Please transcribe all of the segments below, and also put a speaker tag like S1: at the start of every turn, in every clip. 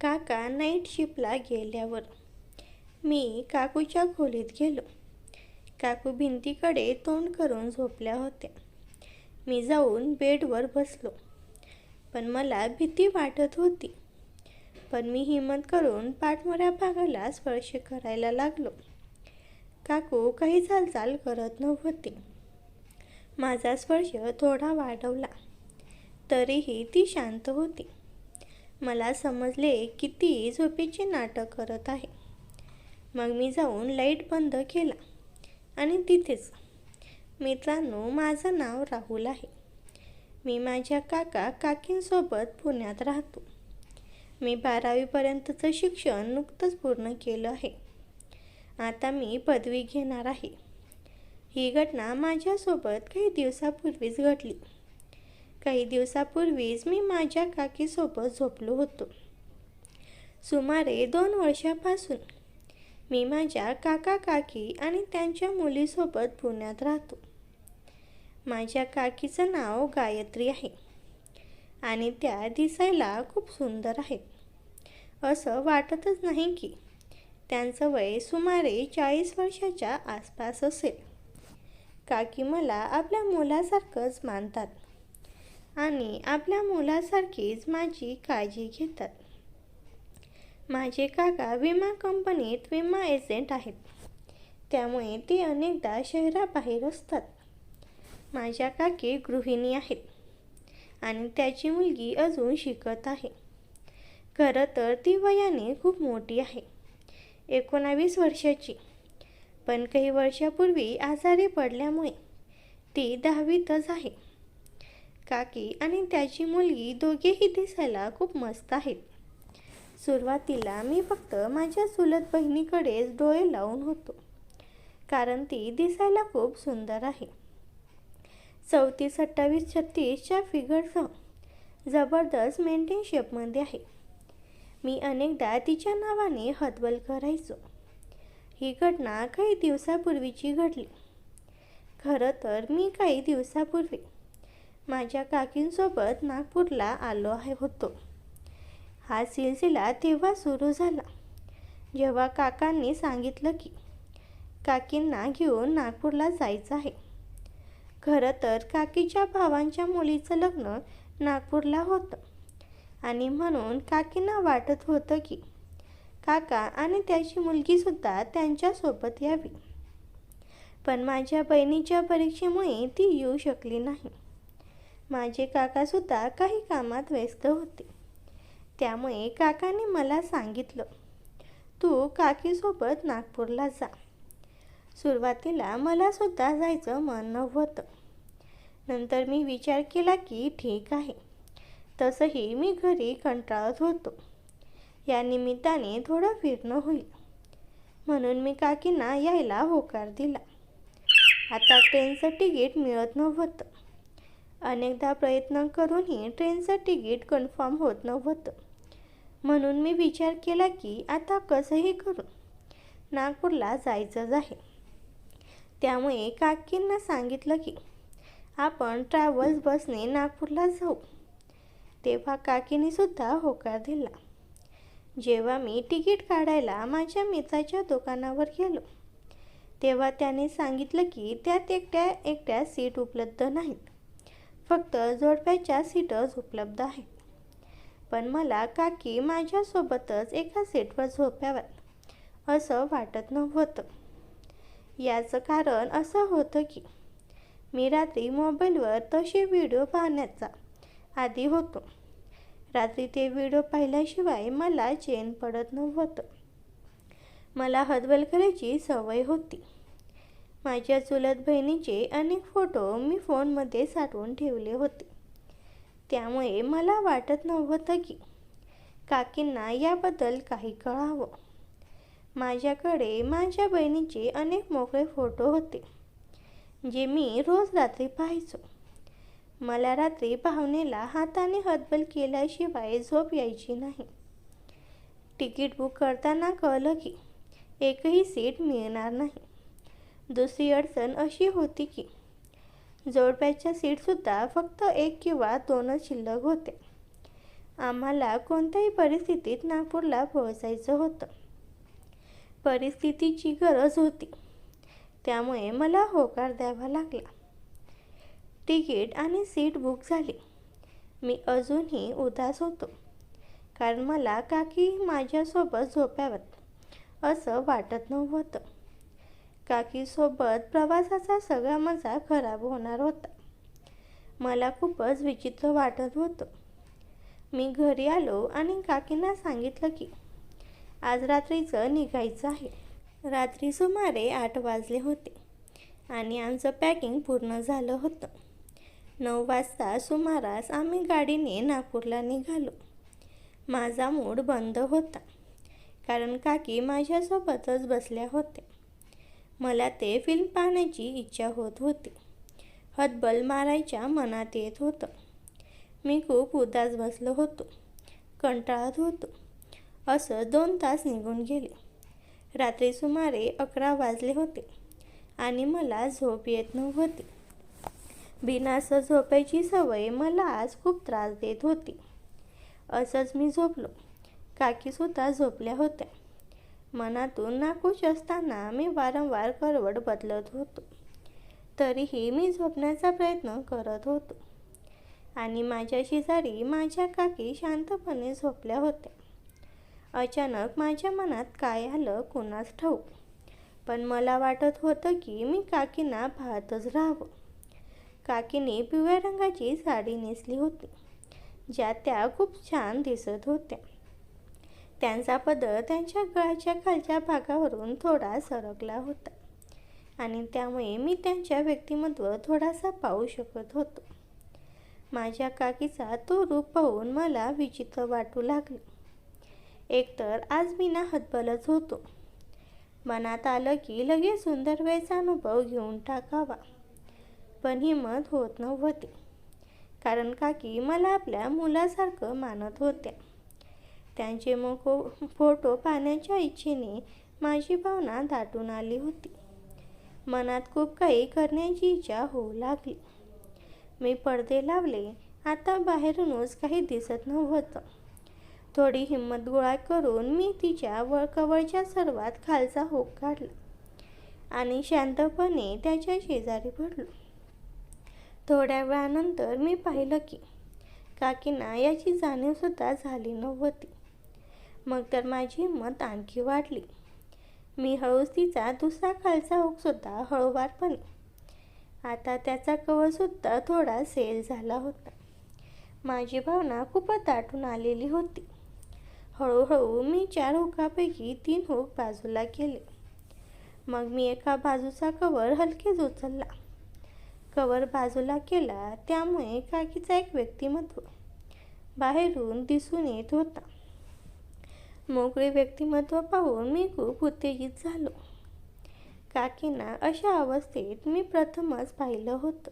S1: काका नाईट शिफ्टला गेल्यावर मी काकूच्या खोलीत गेलो. काकू भिंतीकडे तोंड करून झोपल्या होत्या. मी जाऊन बेडवर बसलो. पण मला भीती वाटत होती. पण मी हिम्मत करून पाठमोऱ्या भागाला स्पर्श करायला लागलो. काकू काहीच हालचाल करत नव्हती. माझा स्पर्श थोडा वाढवला तरीही ती शांत होती. मला समजले की ती झोपेचे नाटक करत आहे. मग मी जाऊन लाईट बंद केला आणि तिथेच, मित्रांनो, माझं नाव राहुल आहे. मी माझ्या काकींसोबत पुण्यात राहतो. मी 12वीपर्यंतचं शिक्षण नुकतंच पूर्ण केलं आहे. आता मी पदवी घेणार आहे. ही घटना माझ्यासोबत काही दिवसापूर्वीच घडली. काही दिवसापूर्वीच मी माझ्या काकीसोबत झोपलो होतो. सुमारे 2 वर्षापासून मी माझ्या काकी आणि त्यांच्या मुलीसोबत पुण्यात राहतो. माझ्या काकीचं नाव गायत्री आहे आणि त्या दिसायला खूप सुंदर आहेत. असं वाटतच नाही की त्यांचं वय सुमारे 40 वर्षाच्या आसपास असेल. काकी मला आपल्या मुलासारखंच मानतात आणि आपल्या मुलासारखीच माझी काळजी घेतात. माझे काका विमा कंपनीत विमा एजंट आहेत. त्यामुळे ते अनेकदा शहराबाहेर असतात. माझ्या काकी गृहिणी आहेत आणि त्याची मुलगी अजून शिकत आहे. खरं तर ती वयाने खूप मोठी आहे, 19 वर्षाची. पण काही वर्षापूर्वी आजारी पडल्यामुळे ती 10वीतच आहे. काकी आणि त्याची मुलगी दोघेही दिसायला खूप मस्त आहेत. सुरुवातीला मी फक्त माझ्या चुलत बहिणीकडेच डोळे लावून होतो, कारण ती दिसायला खूप सुंदर आहे. 34, 28, 36च्या फिगरसह जबरदस्त मेंटेन शेपमध्ये आहे. मी अनेकदा तिच्या नावाने हतबल करायचो. ही घटना काही दिवसापूर्वीची घडली. खरं तर मी काही दिवसापूर्वी माझ्या काकींसोबत नागपूरला आलो होतो. हा सिलसिला तेव्हा सुरू झाला जेव्हा काकांनी सांगितलं की काकींना घेऊन नागपूरला जायचं आहे. खरं तर काकीच्या भावांच्या मुलीचं लग्न नागपूरला होतं आणि म्हणून काकींना वाटत होतं की काका आणि त्याची मुलगीसुद्धा त्यांच्यासोबत यावी. पण माझ्या बहिणीच्या परीक्षेमुळे ती येऊ शकली नाही. माझे काकासुद्धा काही कामात व्यस्त होते. त्यामुळे काकांनी मला सांगितलं, तू काकीसोबत नागपूरला जा. सुरुवातीला मलासुद्धा जायचं मन नव्हतं. नंतर मी विचार केला की ठीक आहे. तसंही मी घरी कंटाळत होतो. या निमित्ताने थोडं फिरणं होईल. म्हणून मी काकींना यायला होकार दिला. आता ट्रेनचं तिकीट मिळत नव्हतं. अनेकदा प्रयत्न करूनही ट्रेनचं तिकीट कन्फर्म होत नव्हतं. म्हणून मी विचार केला की आता कसंही करून नागपूरला जायचंच आहे. त्यामुळे काकींना सांगितलं की आपण ट्रॅव्हल्स बसने नागपूरला जाऊ. तेव्हा काकींनीसुद्धा होकार दिला. जेव्हा मी तिकीट काढायला माझ्या मित्राच्या दुकानावर गेलो तेव्हा त्याने सांगितलं की त्यात एकट्या सीट उपलब्ध नाहीत, फक्त जोडप्याच्या सीटच उपलब्ध आहेत. पण मला काकी माझ्यासोबतच एका सीटवर झोपाव्यात असं वाटत नव्हतं. याचं कारण असं होतं की मी रात्री मोबाईलवर तसे व्हिडिओ पाहण्याचा आदी होतो. रात्री ते व्हिडिओ पाहिल्याशिवाय मला चैन पडत नव्हतं. मला हतबल करायची सवय होती. माझ्या चुलत बहिणीचे अनेक फोटो मी फोनमध्ये साठवून ठेवले होते. त्यामुळे मला वाटत नव्हतं की काकींना याबद्दल काही कळावं. माझ्याकडे माझ्या बहिणीचे अनेक मोकळे फोटो होते जे मी रोज रात्री पाहायचो. मला रात्री भावनेला हाताने हतबल केल्याशिवाय झोप यायची नाही. तिकीट बुक करताना कळलं की एकही सीट मिळणार नाही. दुसरी अडचण अशी होती की जोडप्याच्या सीटसुद्धा फक्त 1 किंवा 2च शिल्लक होत्या. आम्हाला कोणत्याही परिस्थितीत नागपूरला पोहोचायचं होतं. परिस्थितीची गरज होती, त्यामुळे मला होकार द्यावा लागला. तिकीट आणि सीट बुक झाली. मी अजूनही उदास होतो, कारण मला काकी माझ्यासोबत झोपाव्यात असं वाटत नव्हतं. काकीसोबत प्रवासाचा सगळा मजा खराब होणार होता. मला खूपच विचित्र वाटत होतं. मी घरी आलो आणि काकींना सांगितलं की आज रात्रीचं निघायचं आहे. रात्री सुमारे 8 वाजले होते आणि आमचं पॅकिंग पूर्ण झालं होतं. 9 वाजता सुमारास आम्ही गाडीने नागपूरला निघालो. माझा मूड बंद होता, कारण काकी माझ्यासोबतच बसल्या होत्या. मला ते फिल्म पाहण्याची इच्छा होत होती. हतबल मारायच्या मनात येत होतं. मी खूप उदास बसलो होतो, कंटाळत होतो. असं 2 तास निघून गेले. रात्री सुमारे 11 वाजले होते आणि मला झोप येत नव्हती. बिनास झोपायची सवय मला आज खूप त्रास देत होती. असंच मी झोपलो. काकीसुद्धा झोपल्या होत्या. मनातून नाखुश असताना मी वारंवार करवट बदलत होतो. तरीही मी झोपण्याचा प्रयत्न करत होतो आणि माझ्या शेजारी माझ्या काकी शांतपणे झोपल्या होत्या. अचानक माझ्या मनात काय आलं कुणास ठाऊक, पण मला वाटत होतं की मी काकींना पाहतच राहावं. काकीने पिवळ्या रंगाची साडी नेसली होती, ज्यात त्या खूप छान दिसत होत्या. त्यांचा पदर त्यांच्या गळ्याच्या खालच्या भागावरून थोडा सरकला होता आणि त्यामुळे मी त्यांच्या व्यक्तिमत्व थोडासा पाहू शकत होतो. माझ्या काकीचा तो रूप पाहून मला विचित्र वाटू लागलं. एकतर आज मी ना हतबलच होतो. मनात आलं की लगेच सुंदर वेळचा अनुभव घेऊन टाकावा, पण हिंमत होत नव्हती, कारण काकी मला आपल्या मुलासारखं मानत होत्या. त्यांचे फोटो पाहण्याच्या इच्छेने माझी भावना दाटून आली होती. मनात खूप काही करण्याची इच्छा होऊ लागली. मी पडदे लावले. आता बाहेरूनच काही दिसत नव्हतं. थोडी हिंमत गोळा करून मी तिच्या कवळच्या सर्वात खालचा हुक काढला आणि शांतपणे त्याच्या शेजारी पडलो. थोड्या वेळानंतर मी पाहिलं की काकींना याची जाणीवसुद्धा झाली नव्हती. मग तर माझी हिंमत आणखी वाढली. मी हळूच तिचा दुसरा खालचा हुकसुद्धा हळूवारपणे, आता त्याचा कवरसुद्धा थोडा सैल झाला होता. माझी भावना खूपच दाटून आलेली होती. हळूहळू मी 4 हुकापैकी 3 हुक बाजूला केले. मग मी एका बाजूचा कवर हलकेच उचलला. कवर बाजूला केला, त्यामुळे काकीचा एक व्यक्तिमत्व बाहेरून दिसून येत होता. मोकळे व्यक्तिमत्व पाहून मी खूप उत्तेजित झालो. काकींना अशा अवस्थेत मी प्रथमच पाहिलं होतं.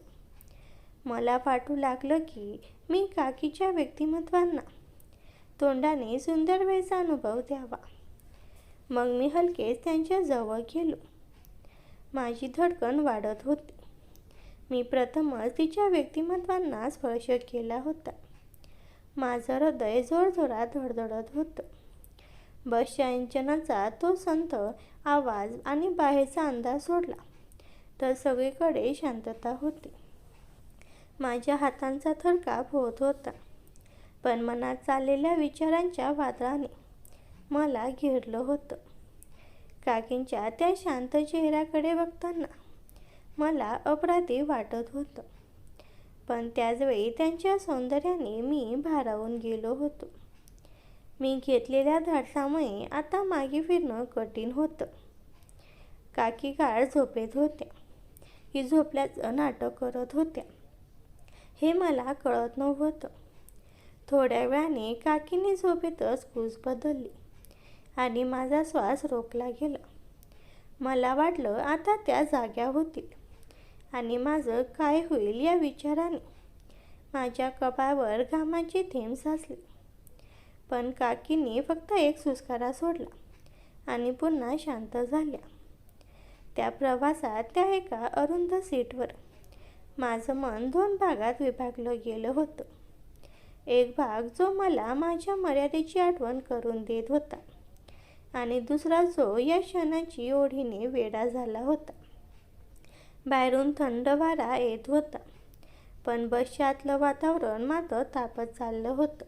S1: मला वाटू लागलं की मी काकीच्या व्यक्तिमत्वांना तोंडाने सुंदर वेळचा अनुभव द्यावा. मग मी हलकेच त्यांच्या जवळ गेलो. माझी धडकन वाढत होती. मी प्रथमच तिच्या व्यक्तिमत्वांना स्पर्श केला होता. माझं हृदय जोरजोरात धडधडत होतं. बसच्या इंजिनाचा तो संथ आवाज आणि बाहेरचा अंदाज सोडला तर सगळीकडे शांतता होती. माझ्या हातांचा थरकाप होत होता, पण मनात चाललेल्या विचारांच्या वादळाने मला घेरलं होतं. काकींच्या त्या शांत चेहऱ्याकडे बघताना मला अपराधी वाटत होतं, पण त्याचवेळी त्यांच्या सौंदर्याने मी भारावून गेलो होतो. मी घेतलेल्या धाडसामुळे आता मागे फिरणं कठीण होतं. काकी गाढ झोपेत होत्या की झोपल्याचं नाटक करत होत्या हे मला कळत नव्हतं. थोड्या वेळाने काकीने झोपेतच कूस बदलली आणि माझा श्वास रोखला गेला. मला वाटलं आता त्या जाग्या होतील आणि माझं काय होईल या विचाराने माझ्या कपाळावर घामाचे थेंब साचले. पण काकीने फक्त एक सुस्कारा सोडला आणि पुन्हा शांत झाल्या. त्या प्रवासात त्या एका अरुंद सीटवर माझं मन 2 भागात विभागलं गेलं होतं. एक भाग जो मला माझ्या मर्यादेची आठवण करून देत होता आणि दुसरा जो या क्षणाची ओढीने वेडा झाला होता. बाहेरून थंड वारा येत होता, पण बसच्या आतलं वातावरण मात्र तापत चाललं होतं.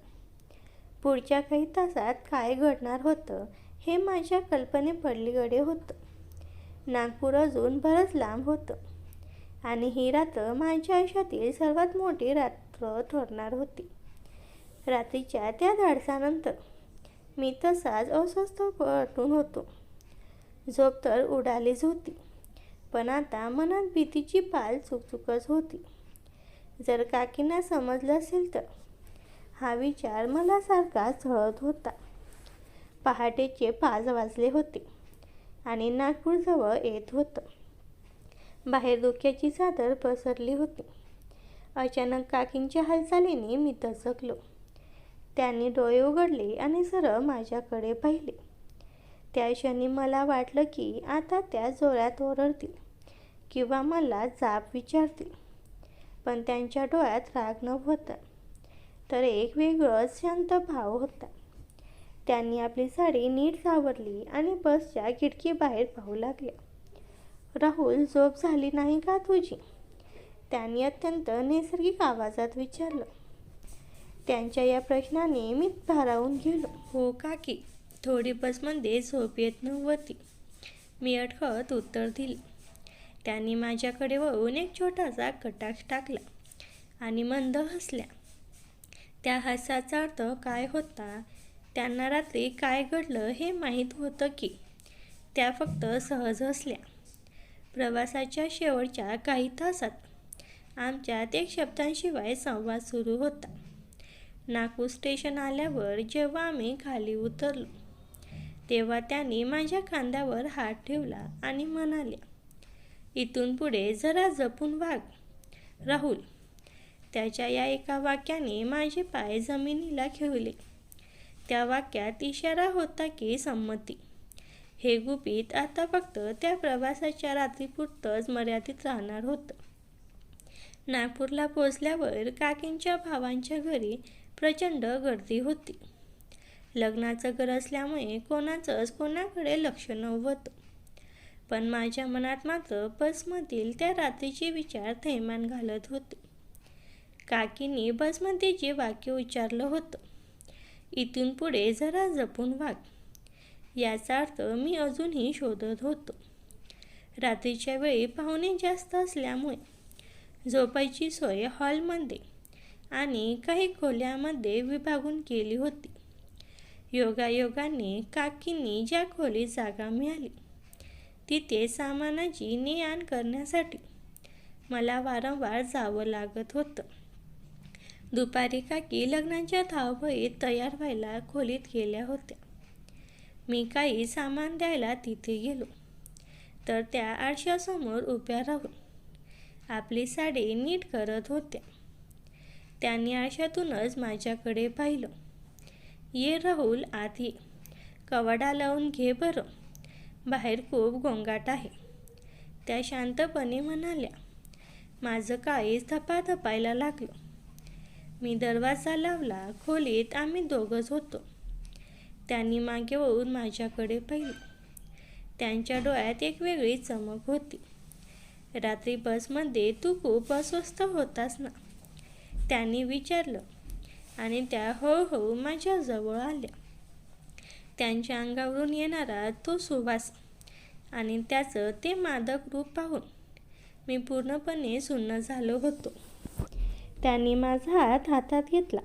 S1: पुढच्या काही तासात काय घडणार होतं हे माझ्या कल्पनेपलीकडे होतं. नागपूर अजून बरंच लांब होतं आणि ही रात्र माझ्या आयुष्यातील सर्वात मोठी रात्र ठरणार होती. रात्रीच्या त्या धाडसानंतर मी तसाच अस्वस्थ पटून होतो. झोप तर उडालीच होती, पण आता मनात भीतीची पाल चुकचुकच होती. जर काकींना समजलं असेल तर, हा विचार मला सारखा झळत होता. पहाटेचे 5 वाजले होते आणि नागपूर जवळ येत होतं. बाहेर धुक्याची चादर पसरली होती. अचानक काकींच्या हालचालीने मी दचकलो. त्यांनी डोळे उघडले आणि सरळ माझ्याकडे पाहिले. त्या क्षणी मला वाटलं की आता त्या जोरात ओरडतील किंवा मला जाब विचारतील. पण त्यांच्या डोळ्यात राग नव्हता, तर एक वेगळंच शांत भाव होता. त्यांनी आपली साडी नीट आवरली आणि बसच्या खिडकीबाहेर पाहू लागल्या. राहुल, झोप झाली नाही का तुझी? त्यांनी अत्यंत नैसर्गिक आवाजात विचारलं. त्यांच्या या प्रश्नाने मी भारावून गेलो.
S2: हो काकी, थोडी बसमध्ये झोप येत नव्हती, मी अडखळत उत्तर दिलं. त्यांनी माझ्याकडे वळून एक छोटासा कटाक्ष टाकला आणि मंद हसल्या. त्या हास्याचा अर्थ काय होता? त्यांना रात्री काय घडलं हे माहीत होतं की त्या फक्त सहज हसल्या? प्रवासाच्या शेवटच्या काही तासात आमच्यात एक शब्दांशिवाय संवाद सुरू होता. नागपूर स्टेशन आल्यावर जेव्हा आम्ही खाली उतरलो, तेव्हा त्यांनी माझ्या खांद्यावर हात ठेवला आणि म्हणाल्या, इथून पुढे जरा जपून वाग राहुल. त्याच्या या एका वाक्याने माझे पाय जमिनीला खिळले. त्या वाक्यात इशारा होता की संमती. हे गुपित आता फक्त त्या प्रवासाच्या रात्रीपुरतंच मर्यादित राहणार होतं. नागपूरला पोचल्यावर काकींच्या भावांच्या घरी प्रचंड गर्दी होती. लग्नाचं घर असल्यामुळे कोणाचंच कोणाकडे लक्ष नव्हतं. पण माझ्या मनात मात्र बसमधील त्या रात्रीचे विचार थैमान घालत होते. काकींनी बसमध्ये जे वाक्य उच्चारलं होतं, इथून पुढे जरा जपून वाग, याचा अर्थ मी अजूनही शोधत होतो. रात्रीच्या वेळी पाहुणे जास्त असल्यामुळे झोपायची सोय हॉलमध्ये आणि काही खोल्यांमध्ये विभागून केली होती. योगायोगाने काकींनी ज्या खोलीत जागा मिळाली, तिथे सामानाची ने-आण करण्यासाठी मला वारंवार जावं लागत होतं. दुपारी काकी लग्नाच्या धावपळीत तयार व्हायला खोलीत गेल्या होत्या. मी काही सामान द्यायला तिथे गेलो, तर त्या आरशासमोर उभ्या राहून आपली साडी नीट करत होत्या. त्यांनी आरशातूनच माझ्याकडे पाहिलं. ये राहुल, आत ये, कवडा लावून घे बरं, बाहेर खूप गोंगाट आहे, त्या शांतपणे म्हणाल्या. माझं काळीज धपाधपायला लागलं. मी दरवाजा लावला. खोलीत आम्ही दोघंच होतो. त्यांनी मागे वळून माझ्याकडे पाहिलं. त्यांच्या डोळ्यात एक वेगळी चमक होती. रात्री बसमध्ये तू खूप अस्वस्थ होतास ना? त्यांनी विचारलं आणि त्या हळूहळू माझ्या जवळ आल्या. त्यांच्या अंगावरून येणारा तो सुवास आणि त्याचं ते मादक रूप पाहून मी पूर्णपणे सुन्न झालो होतो.
S1: त्यांनी माझा हात हातात घेतला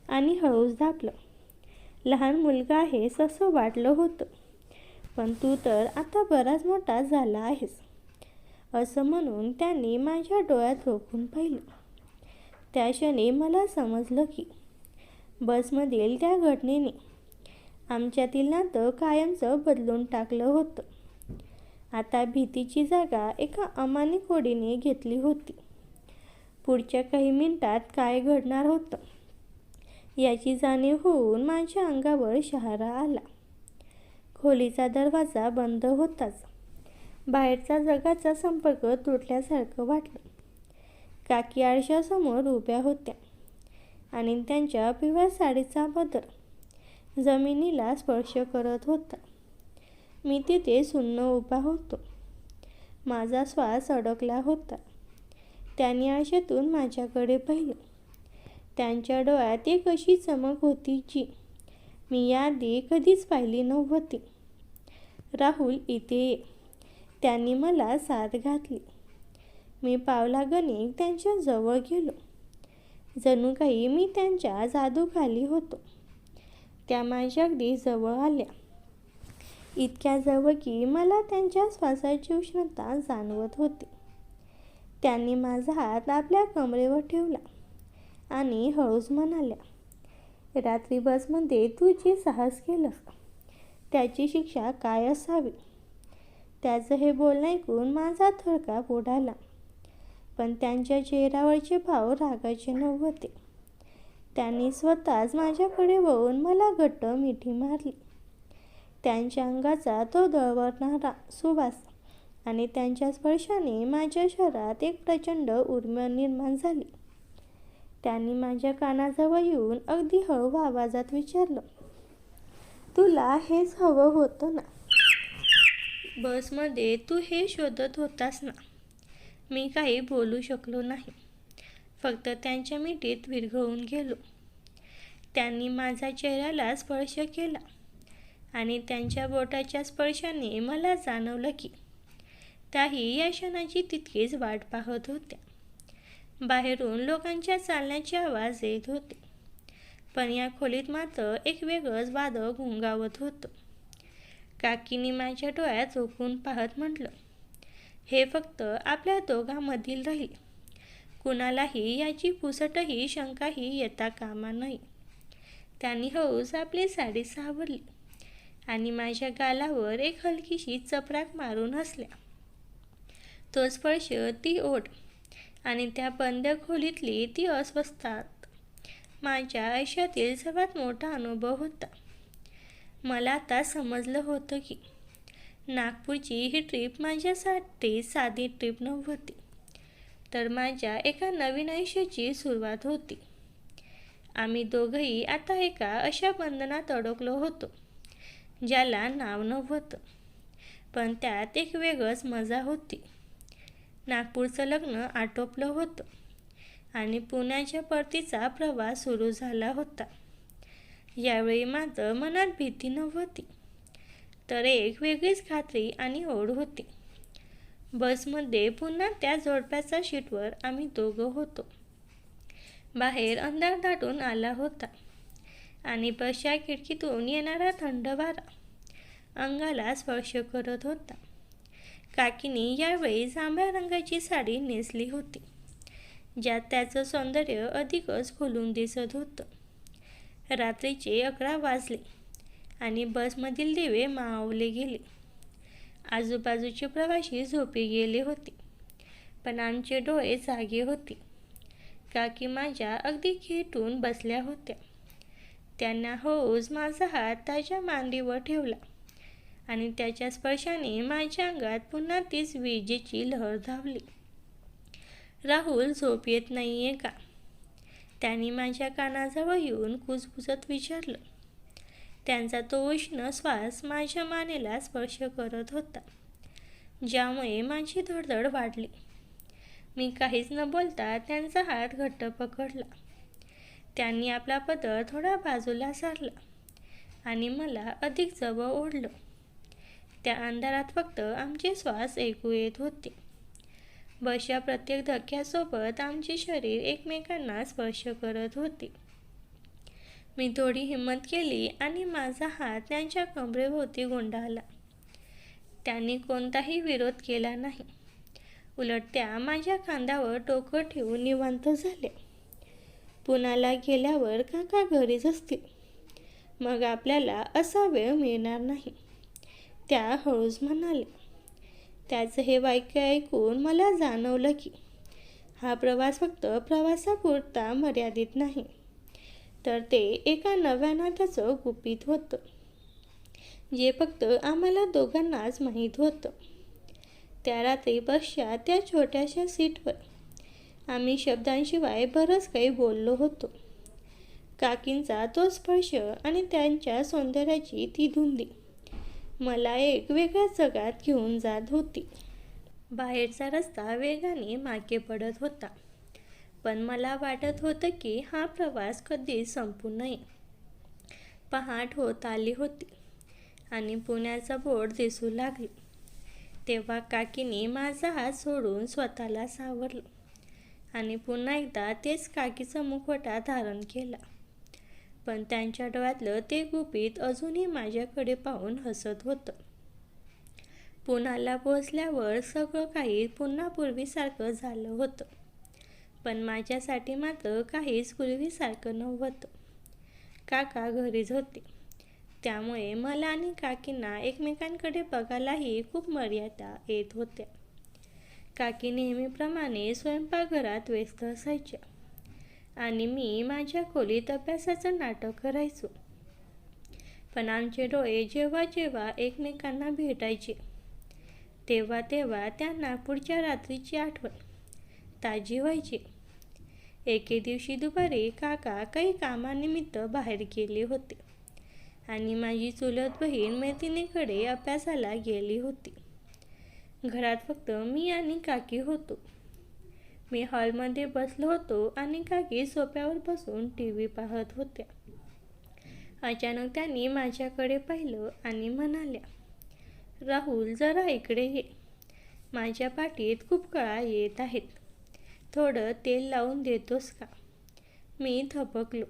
S1: आणि हळूच दाबलं. लहान मुलगा आहेस असं वाटलं होतं, पण तू तर आता बराच मोठा झाला आहेस, असं म्हणून त्यांनी माझ्या डोळ्यात रोखून पाहिलं. त्या क्षणी मला समजलं की बसमधील त्या घटनेने आमच्यातील नातं कायमचं बदलून टाकलं होतं. आता भीतीची जागा एका अमानिक होडीने घेतली होती. पुढच्या काही मिनिटात काय घडणार होतं याची जाणीव होऊन माझ्या अंगावर शहारा आला. खोलीचा दरवाजा बंद होताच बाहेरचा जगाचा संपर्क तुटल्यासारखं वाटलं. काकी आरशासमोर उभ्या होत्या. आणि त्यांच्या पिवळ्या साडीचा बदर जमिनीला स्पर्श करत होता. मी तिथे सुन्न उभा होतो. माझा श्वास अडकला होता. त्यांनी आरशातून माझ्याकडे पाहिलं. त्यांच्या डोळ्यात एक अशी चमक होती जी मी याआधी कधीच पाहिली नव्हती. राहुल, इथे ये. त्यांनी मला साद घातली. मी पावलागणिक त्यांच्या जवळ गेलो. जणू काही मी त्यांच्या जादूखाली होतो. त्या माझ्या अगदी जवळ आल्या. इतक्या जवळ की मला त्यांच्या श्वासाची उष्णता जाणवत होती. त्यांनी माझा हात आपल्या कमरेवर ठेवला आणि हळूच म्हणाल्या, रात्री बसमध्ये तू जे साहस केलंस त्याची शिक्षा काय असावी? त्याचं हे बोलणं ऐकून माझा थरकाप उडाला. पण त्यांच्या चेहऱ्यावरचे भाव रागाचे नव्हते. त्यांनी स्वतःच माझ्याकडे वळून मला घट्ट मिठी मारली. त्यांच्या अंगाचा तो दळवळणारा सुवास आणि त्यांच्या स्पर्शाने माझ्या शरीरात एक प्रचंड उर्मी निर्माण झाली. त्यांनी माझ्या कानाजवळ येऊन अगदी हळू आवाजात विचारलं, तुला हेच हवं होतं ना?
S2: बसमध्ये तू हे शोधत होतास ना? मी काही बोलू शकलो नाही. फक्त त्यांच्या मिठीत विरघळून गेलो. त्यांनी माझ्या चेहऱ्याला स्पर्श केला आणि त्यांच्या बोटाच्या स्पर्शाने मला जाणवलं की त्याही या क्षणाची तितकीच वाट पाहत होत्या. बाहेरून लोकांच्या चालण्याचे आवाज येत होते. पण या खोलीत मात्र एक वेगळंच वादळ घोंगावत होतं. काकीने माझ्या डोळ्यात झोकून पाहत म्हटलं, हे फक्त आपल्या दोघांमधील राहील. कुणालाही याची पुसटही शंकाही येता कामा नये. त्यांनी हळूच आपली साडी सावरली आणि माझ्या गालावर एक हलकीशी चपराक मारून हसल्या. तो स्पर्श, ती ओढ आणि त्या बंद खोलीतली ती अस्वस्थता माझ्या आयुष्यातील सर्वात मोठा अनुभव होता. मला आता समजलं होतं की नागपूरची ही ट्रिप माझ्यासाठी साधी ट्रिप नव्हती, तर माझ्या एका नवीन आयुष्याची सुरुवात होती. आम्ही दोघंही आता एका अशा बंधनात अडकलो होतो ज्याला नाव नव्हतं, पण त्यात एक वेगळंच मजा होती. नागपूरचं लग्न आटोपलं होतं आणि पुण्याच्या परतीचा प्रवास सुरू झाला होता. यावेळी मात्र मनात भीती नव्हती, तर एक वेगळीच खात्री आणि ओढ होती. बसमध्ये पुन्हा त्या जोडप्याच्या सीटवर आम्ही दोघं होतो. बाहेर अंधार दाटून आला होता आणि बसच्या खिडकीतून येणारा थंड वारा अंगाला स्पर्श करत होता. काकीने यावेळी जांभळ्या रंगाची साडी नेसली होती, ज्यात त्याचं सौंदर्य अधिकच खुलून दिसत होतं. रात्रीचे 11 वाजले आणि बसमधील दिवे मावळले गेले. आजूबाजूचे प्रवासी झोपी गेले होते, पण आमचे डोळे जागे होते. काकी माझ्या अगदी खेटून बसल्या होत्या. त्यांना हळूच माझा हात त्याच्या मांडीवर ठेवला आणि त्याच्या स्पर्शाने माझ्या अंगात पुन्हा तीच विजेची लहर धावली. राहुल, झोप येत नाहीये का? त्यांनी माझ्या कानाजवळ येऊन कुजबुजत विचारलं. त्यांचा तो उष्ण श्वास माझ्या मानेला स्पर्श करत होता, ज्यामुळे माझी धडधड वाढली. मी काहीच न बोलता त्यांचा हात घट्ट पकडला. त्यांनी आपला पदर थोडा बाजूला सारला आणि मला अधिक जवळ ओढलं. त्या अंधारात फक्त आमचे श्वास ऐकू येत होते. बसच्या प्रत्येक धक्क्यासोबत आमचे शरीर एकमेकांना स्पर्श करत होते. मी थोडी हिंमत केली आणि माझा हात त्यांच्या कमरेभोवती गुंडाळला. त्यांनी कोणताही विरोध केला नाही. उलट त्या माझ्या खांद्यावर डोकं ठेवून निवांत झाल्या. पुण्याला गेल्यावर काका घरीच असतील, मग आपल्याला असा वेळ मिळणार नाही, त्या हळूच म्हणाल्या. त्याचं हे वाक्य ऐकून मला जाणवलं की हा प्रवास फक्त प्रवासापुरता मर्यादित नाही, तर ते एका नव्या नात्याचं गुपित होतं, जे फक्त आम्हाला दोघांनाच माहीत होतं. त्या रात्री बसच्या त्या छोट्याशा सीटवर आम्ही शब्दांशिवाय बरंच काही बोललो होतो.
S1: काकींचा तो स्पर्श आणि त्यांच्या सौंदर्याची ती धुंदी मला एक वेगळ्याच जगात घेऊन जात होती.
S2: बाहेरचा रस्ता वेगाने मागे पडत होता, पण मला वाटत होतं की हा प्रवास कधीच संपू नये. पहाट होत आली होती आणि पुण्याचा बोर्ड दिसू लागले. तेव्हा काकीने माझा हात सोडून स्वतःला सावरलं आणि पुन्हा एकदा तेच काकीचा मुखवटा धारण केला. पण त्यांच्या डोळ्यातलं ते गुपित अजूनही माझ्याकडे पाहून हसत होतं. पुण्याला पोहोचल्यावर सगळं काही पुन्हा पूर्वीसारखं झालं होतं, पण माझ्यासाठी मात्र काहीच पूर्वीसारखं नव्हतं. काका घरीच होते, त्यामुळे मला आणि काकींना एकमेकांकडे बघायलाही खूप मर्यादा येत होत्या. काकी नेहमीप्रमाणे स्वयंपाकघरात व्यस्त असायच्या आणि मी माझ्या खोलीत अभ्यासाचं नाटक करायचो. पण आमचे डोळे जेव्हा जेव्हा एकमेकांना भेटायचे तेव्हा तेव्हा त्या नागपूरच्या रात्रीची आठवण ताजी व्हायची. एके दिवशी दुपारी काका काही कामानिमित्त बाहेर गेले होते आणि माझी चुलत बहीण मैत्रिणीकडे अभ्यासाला गेली होती. घरात फक्त मी आणि काकी होतो. मी हॉलमध्ये बसलो होतो आणि काकी सोफ्यावर बसून TV पाहत होत्या. अचानक त्यांनी माझ्याकडे पाहिलं आणि म्हणाल्या, "राहुल, जरा इकडे ये. माझ्या पाठीत खूप कळा येत आहेत. थोडं तेल लावून देतोस का?" मी थबकलो.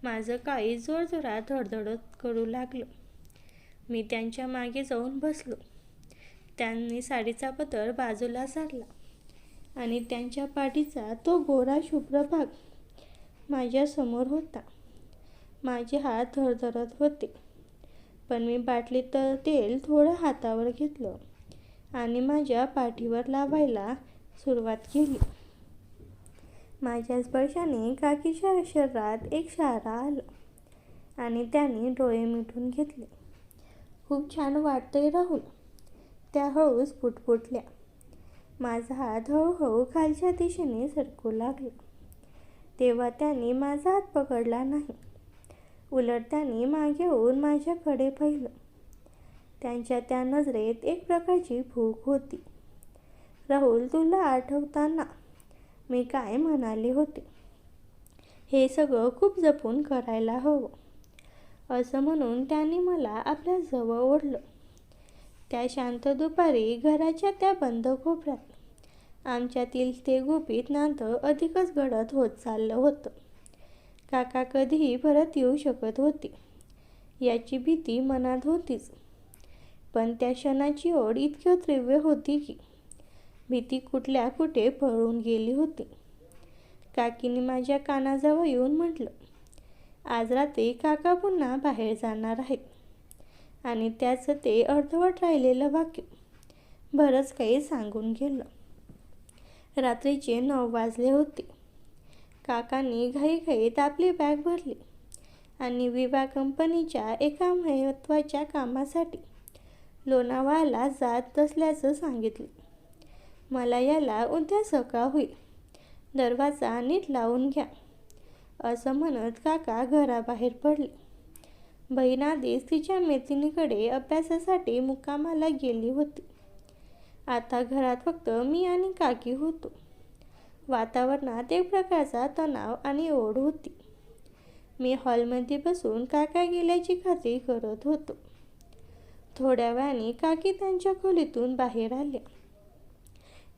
S2: माझं काळीज जोरजोरात धडधडत करू लागलं. मी त्यांच्या मागे जाऊन बसलो. त्यांनी साडीचा पदर बाजूला सारला आणि त्यांच्या पाठीचा तो गोरा शुभ्र भाग माझ्यासमोर होता. माझे हात थरथरत होते, पण मी बाटलीत तेल थोडं हातावर घेतलं आणि माझ्या पाठीवर लावायला सुरुवात केली. माझ्या स्पर्शाने काकीच्या शरीरात एक शहारा आला आणि त्यांनी डोळे मिटून घेतले. "खूप छान वाटतंय राहुल," त्या हळूच पुटपुटल्या. माझा हात हळूहळू खालच्या दिशेने सरकू लागला. तेव्हा त्यांनी माझा हात पकडला नाही. उलट त्यांनी मागे होऊन माझ्याकडे पाहिलं. त्यांच्या त्या नजरेत एक प्रकारची भूक होती. "राहुल, तुला आठवतं ना मी काय म्हणाले होते? हे सगळं खूप जपून करायला हवं," असं म्हणून त्यांनी मला आपल्या जवळ ओढलं. त्या शांत दुपारी घराच्या त्या बंद कोपऱ्यात आमच्यातील ते गुपित नातं अधिकच घडत होत चाललं होतं. काका कधीही परत येऊ शकत होते याची भीती मनात होतीच, पण त्या क्षणाची ओढ इतकी तीव्र होती की भीती कुठल्या कुठे पळून गेली होती. काकीने माझ्या कानाजवळ येऊन म्हटलं, "आज रात्री काका पुन्हा बाहेर जाणार आहेत," आणि त्याचं ते अर्धवट राहिलेलं वाक्य बरंच काही सांगून गेलं. रात्रीचे 9 वाजले होते. काकांनी घाईघाईत आपली बॅग भरली आणि विमा कंपनीच्या एका महत्त्वाच्या कामासाठी लोणावळ्याला जात असल्याचं सांगितलं. "मला यायला उद्या सकाळ होईल. दरवाजा नीट लावून घ्या," असं म्हणत काका घराबाहेर पडले. बहीण आधीच तिच्या मैत्रिणीकडे अभ्यासासाठी मुक्कामाला गेली होती. आता घरात फक्त मी आणि काकी होतो. वातावरणात एक प्रकारचा तणाव आणि ओढ होती. मी हॉलमध्ये बसून काका गेल्याची खात्री करत होतो. थोड्या वेळाने काकी त्यांच्या खोलीतून बाहेर आल्या.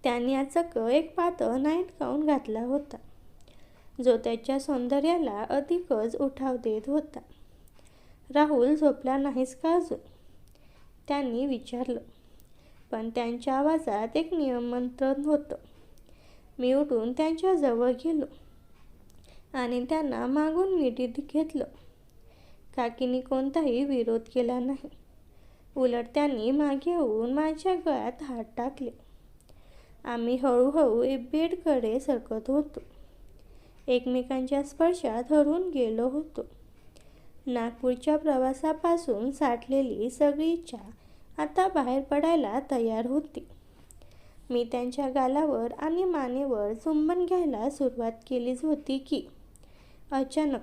S2: त्यांनी आज चक्क एक पातळ नाईट गाऊन घातला होता, जो त्याच्या सौंदर्याला अधिकच उठाव देत होता. "राहुल, झोपला नाहीस का अजून?" त्यांनी विचारलं, पण त्यांच्या आवाजात एक निमंत्रण होतं. मी उठून त्यांच्या जवळ गेलो आणि त्यांना मागून मिठीत घेतलं. काकीने कोणताही विरोध केला नाही. उलट त्यांनी मागे होऊन माझ्या गळ्यात हात टाकले. आम्ही हळूहळू बेडकडे सरकत होतो. एकमेकांच्या स्पर्शात हरवून गेलो होतो. नागपूरच्या प्रवासापासून साठलेली सगळी इच्छा आता बाहेर पडायला तयार होती. मी त्यांच्या गालावर आणि मानेवर चुंबन घ्यायला सुरुवात केलीच होती की अचानक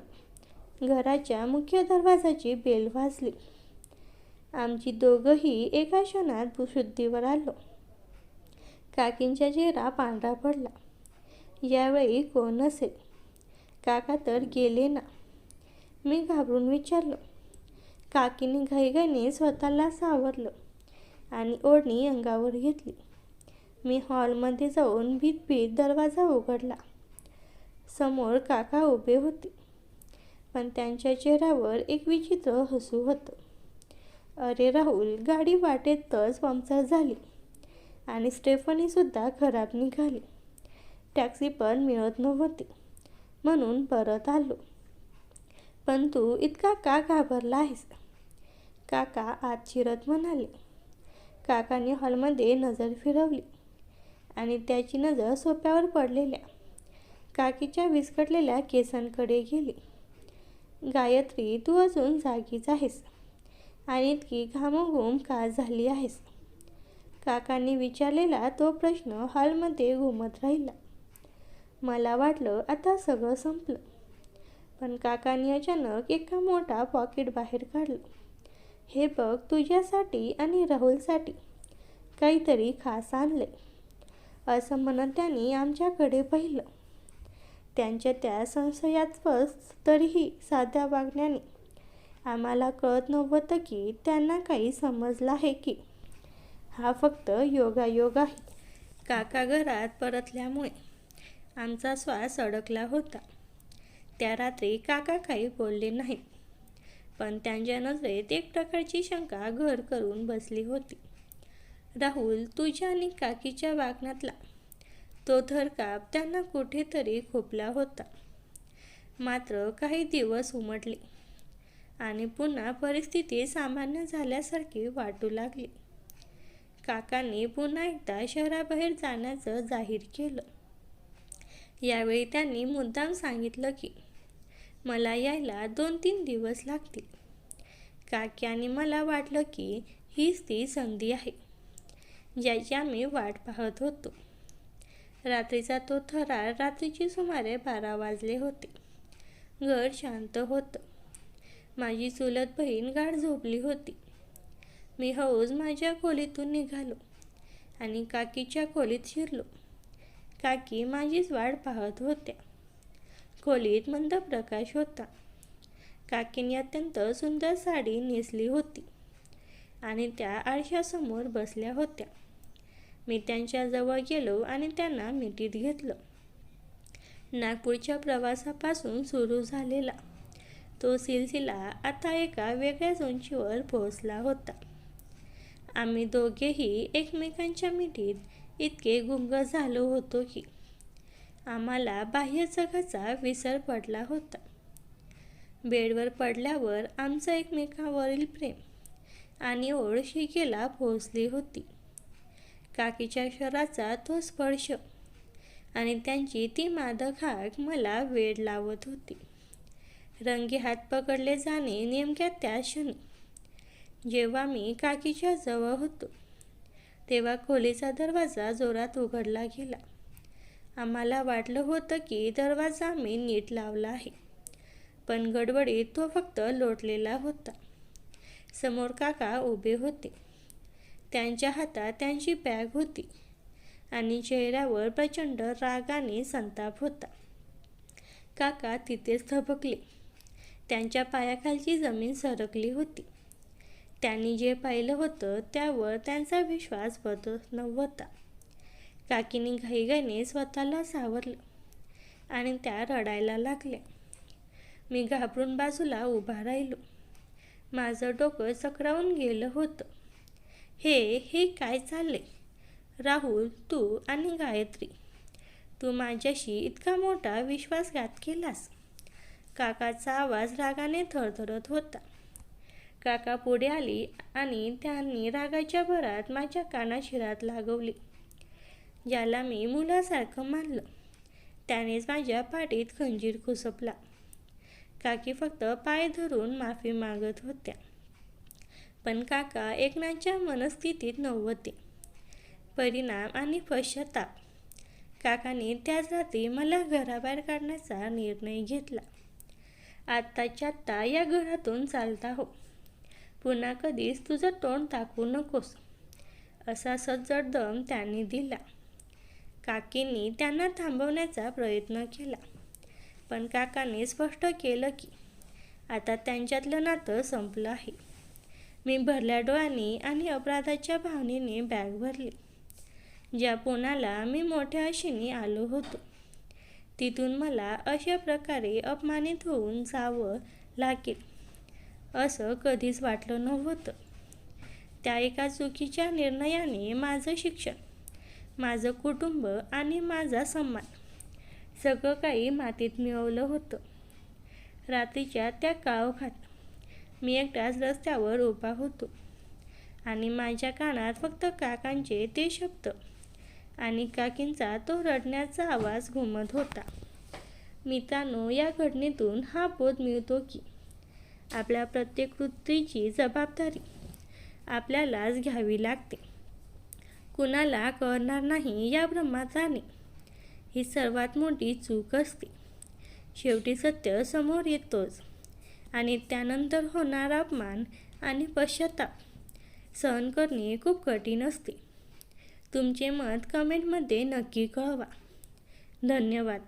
S1: घराच्या मुख्य दरवाजाची बेल वाजली. आमची दोघंही एका क्षणात शुद्धीवर आलो. काकींचा चेहरा पांढरा पडला. यावेळी कोण नसेल? काका तर गेले ना? मी घाबरून विचारलं. काकीने घाईघाईने स्वतःला सावरलं आणि ओढणी अंगावर घेतली. मी हॉलमध्ये जाऊन भीत दरवाजा उघडला. समोर काका उभे होते, पण त्यांच्या चेहऱ्यावर एक विचित्र हसू होतं. अरे राहुल, गाडी वाटेतच पंक्चर झाली आणि स्टेफनीसुद्धा खराब निघाली. टॅक्सी पण मिळत नव्हती, म्हणून परत आलो. पण तू इतका का घाबरला आहेस? काका आत शिरत म्हणाले. काकाने हॉलमध्ये नजर फिरवली आणि त्याची नजर सोफ्यावर पडलेल्या काकीच्या विस्कटलेल्या केसांकडे गेली. गायत्री, तू अजून जागीच आहेस आणि इतकी घामाघूम का झाली आहेस? काकांनी विचारलेला तो प्रश्न हॉलमध्ये घुमत राहिला. मला वाटलं आता सगळं संपलं, पण काकांनी अचानक एका मोठा पॉकेट बाहेर काढलं. हे बघ, तुझ्यासाठी आणि राहुलसाठी काहीतरी खास आणलंय, असं म्हणत त्यांनी आमच्याकडे पाहिलं. त्यांच्या त्या संशयास्पद तरीही साध्या वागण्याने आम्हाला कळत नव्हतं की त्यांना काही समजलं आहे की हा फक्त योगायोग आहे. काका घरात परतल्यामुळे आमचा श्वास अडकला होता. त्या रात्री काका काही बोलले नाहीत, पण त्यांच्या नजरेत एक प्रकारची शंका घर करून बसली होती. राहुल, तुझ्या आणि काकीच्या वागण्यातला तो थरकाप त्यांना कुठेतरी खुपला होता. मात्र काही दिवस उमटले आणि पुन्हा परिस्थिती सामान्य झाल्यासारखी वाटू लागली. काकांनी पुन्हा एकदा शहराबाहेर जाण्याचं जाहीर केलं. यावेळी त्यांनी मुद्दाम सांगितलं की मला यायला 2-3 दिवस लागतील. काकी आणि मला वाटलं की हीच ती संधी आहे ज्याची आम्ही वाट पाहत होतो. रात्रीचा तो थरार. रात्रीचे सुमारे 12 वाजले होते. घर शांत होतं. माझी चुलत बहीण गाढ झोपली होती. मी हळूच माझ्या खोलीतून निघालो आणि काकीच्या खोलीत शिरलो. काकी माझीच वाट पाहत होत्या. खोलीत मंद प्रकाश होता. काकीने अत्यंत सुंदर साडी नेसली होती आणि त्या आरशासमोर बसल्या होत्या. मी त्यांच्याजवळ गेलो आणि त्यांना मिठीत घेतलं. नागपूरच्या प्रवासापासून सुरू झालेला तो सिलसिला आता एका वेगळ्याच उंचीवर पोहोचला होता. आम्ही दोघेही एकमेकांच्या मिठीत इतके गुंग झालो होतो की आम्हाला बाह्य जगाचा विसर पडला होता. बेडवर पडल्यावर आमचं एकमेकांवरील प्रेम आणि ओढ शिकेला पोहोचली होती. काकीच्या शरीराचा तो स्पर्श आणि त्यांची ती मादक हाक मला वेड लावत होती. रंगी हात पकडले जाणे नेमक्या त्या क्षणी जेव्हा मी काकीच्या जवळ होतो, तेव्हा खोलीचा दरवाजा जोरात उघडला गेला. आम्हाला वाटलं होतं की दरवाजा आम्ही नीट लावला आहे, पण गडबडीत तो फक्त लोटलेला होता. समोर काका उभे होते. त्यांच्या हातात त्यांची बॅग होती आणि चेहऱ्यावर प्रचंड राग आणि संताप होता. काका तिथेच थबकले. त्यांच्या पायाखालची जमीन सरकली होती. त्यांनी जे पाहिलं होतं त्यावर त्यांचा विश्वास बसत नव्हता. काकीने घाईघाईने स्वतःला सावरलं आणि त्या रडायला लागल्या. मी घाबरून बाजूला उभा राहिलो. माझं डोकं चक्रावून गेलं होतं. हे काय चाललंय? राहुल, तू आणि गायत्री, तू माझ्याशी इतका मोठा विश्वासघात केलास? काकाचा आवाज रागाने थरथरत होता. काका पुढे आली आणि त्यांनी रागाच्या भरात माझ्या कानाशिरात लागवली. ज्याला मी मुलासारखं मानलं त्यानेच माझ्या पाठीत खंजीर खुसपला. काकी फक्त पाय धरून माफी मागत होत्या, पण काका ऐकण्याच्या मनस्थितीत नव्हते. परिणाम आणि पश्चाताप. काकाने त्याच रात्री मला घराबाहेर काढण्याचा निर्णय घेतला
S2: आत्ताच्या आत्ता या घरातून चालता हो. पुन्हा कधीच तुझं तोंड दाखवू नकोस, असा सज्जड दम त्यांनी दिला. काकींनी त्यांना थांबवण्याचा प्रयत्न केला, पण काकांनी स्पष्ट केलं की आता त्यांच्यातलं नातं संपलं आहे. मी भरल्या डोळ्यांनी आणि अपराधाच्या भावनेने बॅग भरली. ज्या पुण्याला मी मोठ्या आशेने आलो होतो, तिथून मला अशा प्रकारे अपमानित होऊन जावं लागेल असं कधीच वाटलं नव्हतं. त्या एका चुकीच्या निर्णयाने माझं शिक्षण, माझं कुटुंब आणि माझा सन्मान सगळं काही मातीत मिळवलं होतं. रात्रीच्या त्या काळोखात मी एकटाच रस्त्यावर उभा होतो आणि माझ्या कानात फक्त काकांचे ते शब्द आणि काकींचा तो रडण्याचा आवाज घुमत होता. मित्रांनो, या घटनेतून हा बोध मिळतो की आपल्या प्रत्येक कृतीची जबाबदारी आपल्यालाच घ्यावी लागते. कुणाला कळणार नाही या भ्रमात राहणे ही सर्वात मोठी चूक असते. शेवटी सत्य समोर येतोच आणि त्यानंतर होणारा अपमान आणि पश्चाताप सहन करणे खूप कठीण असते. तुमचे मत कमेंटमध्ये नक्की कळवा. धन्यवाद.